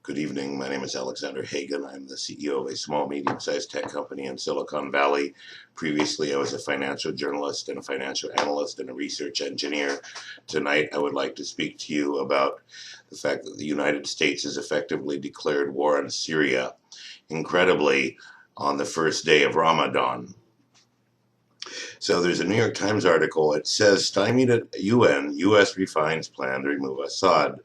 Good evening. My name is Alexander Hagan. I'm the CEO of a small, medium-sized tech company in Silicon Valley. Previously, I was a financial journalist and a financial analyst and a research engineer. Tonight, I would like to speak to you about the fact that the United States has effectively declared war on Syria, incredibly, on the first day of Ramadan. So there's a New York Times article. It says, Stymied at UN, U.S. refines plan to remove Assad.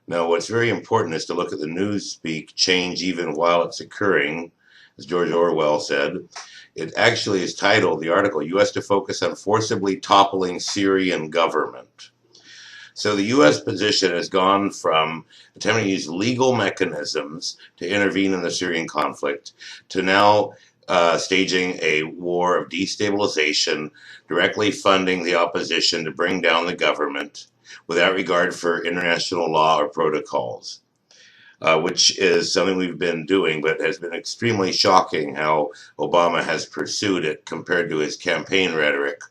Now, what's very important is to look at the newspeak change even while it's occurring, as George Orwell said. It actually is titled, the article, U.S. to focus on forcibly toppling Syrian government. So the U.S. position has gone from attempting to use legal mechanisms to intervene in the Syrian conflict to now staging a war of destabilization, directly funding the opposition to bring down the government, without regard for international law or protocols, which is something we've been doing, but has been extremely shocking how Obama has pursued it compared to his campaign rhetoric.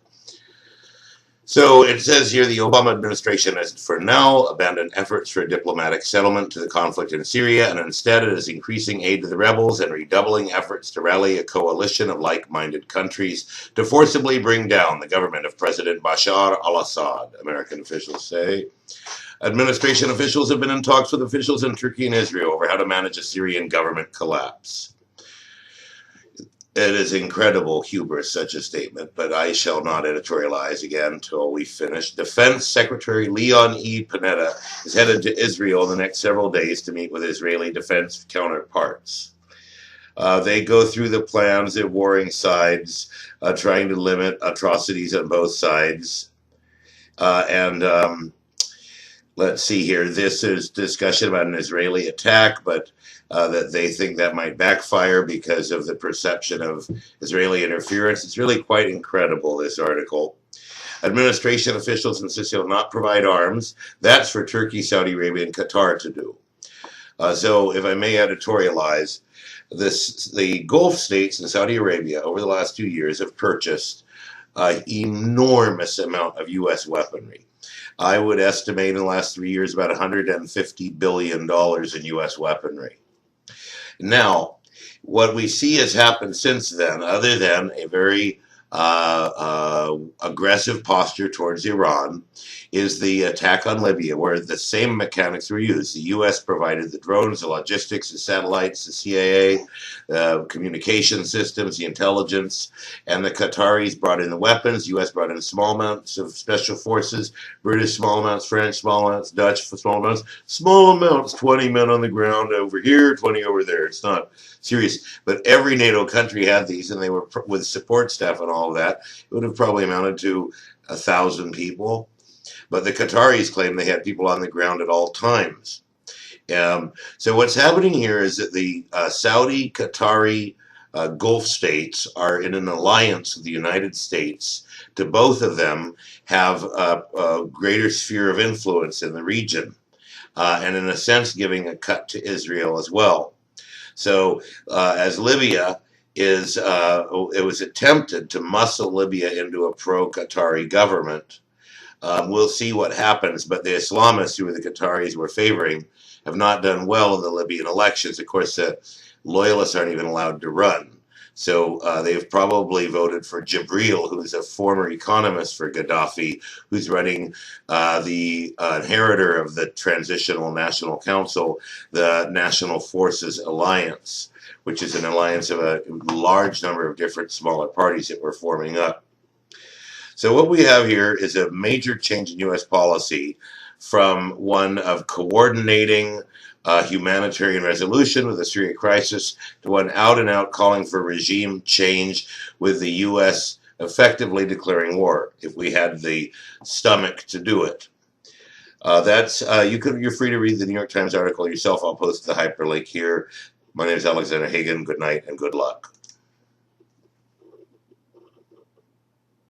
So it says here the Obama administration has for now abandoned efforts for a diplomatic settlement to the conflict in Syria, and instead it is increasing aid to the rebels and redoubling efforts to rally a coalition of like-minded countries to forcibly bring down the government of President Bashar al-Assad, American officials say. Administration officials have been in talks with officials in Turkey and Israel over how to manage a Syrian government collapse. It is incredible hubris, such a statement, but I shall not editorialize again until we finish. Defense Secretary Leon E. Panetta is headed to Israel in the next several days to meet with Israeli defense counterparts. They go through the plans of warring sides, trying to limit atrocities on both sides. Let's see here. This is discussion about an Israeli attack, but that they think that might backfire because of the perception of Israeli interference. It's really quite incredible, this article. Administration officials insist they'll not provide arms. That's for Turkey, Saudi Arabia, and Qatar to do. So if I may editorialize, the Gulf states and Saudi Arabia over the last 2 years have purchased an enormous amount of U.S. weaponry. I would estimate in the last 3 years about $150 billion in U.S. weaponry. Now, what we see has happened since then, other than a very aggressive posture towards Iran, is the attack on Libya, where the same mechanics were used. The U.S. provided the drones, the logistics, the satellites, the CIA, communication systems, the intelligence, and the Qataris brought in the weapons. The U.S. brought in small amounts of special forces, British small amounts, French small amounts, Dutch small amounts, 20 men on the ground over here, 20 over there. It's not serious. But every NATO country had these, and they were with support staff and all of that. It would have probably amounted to 1,000 people. But the Qataris claim they had people on the ground at all times. So what's happening here is that the Saudi, Qatari, Gulf states are in an alliance with the United States to both of them have a greater sphere of influence in the region, and in a sense giving a cut to Israel as well. So as Libya is, it was attempted to muscle Libya into a pro-Qatari government. We'll see what happens, but the Islamists, who the Qataris were favoring, have not done well in the Libyan elections. Of course, the loyalists aren't even allowed to run. So they've probably voted for Jibril, who's a former economist for Gaddafi, who's running the inheritor of the Transitional National Council, the National Forces Alliance, which is an alliance of a large number of different smaller parties that were forming up. So what we have here is a major change in U.S. policy from one of coordinating humanitarian resolution with the Syria crisis to one out-and-out calling for regime change, with the U.S. effectively declaring war if we had the stomach to do it. You're free to read the New York Times article yourself. I'll post the hyperlink here. My name is Alexander Hagan. Good night and good luck.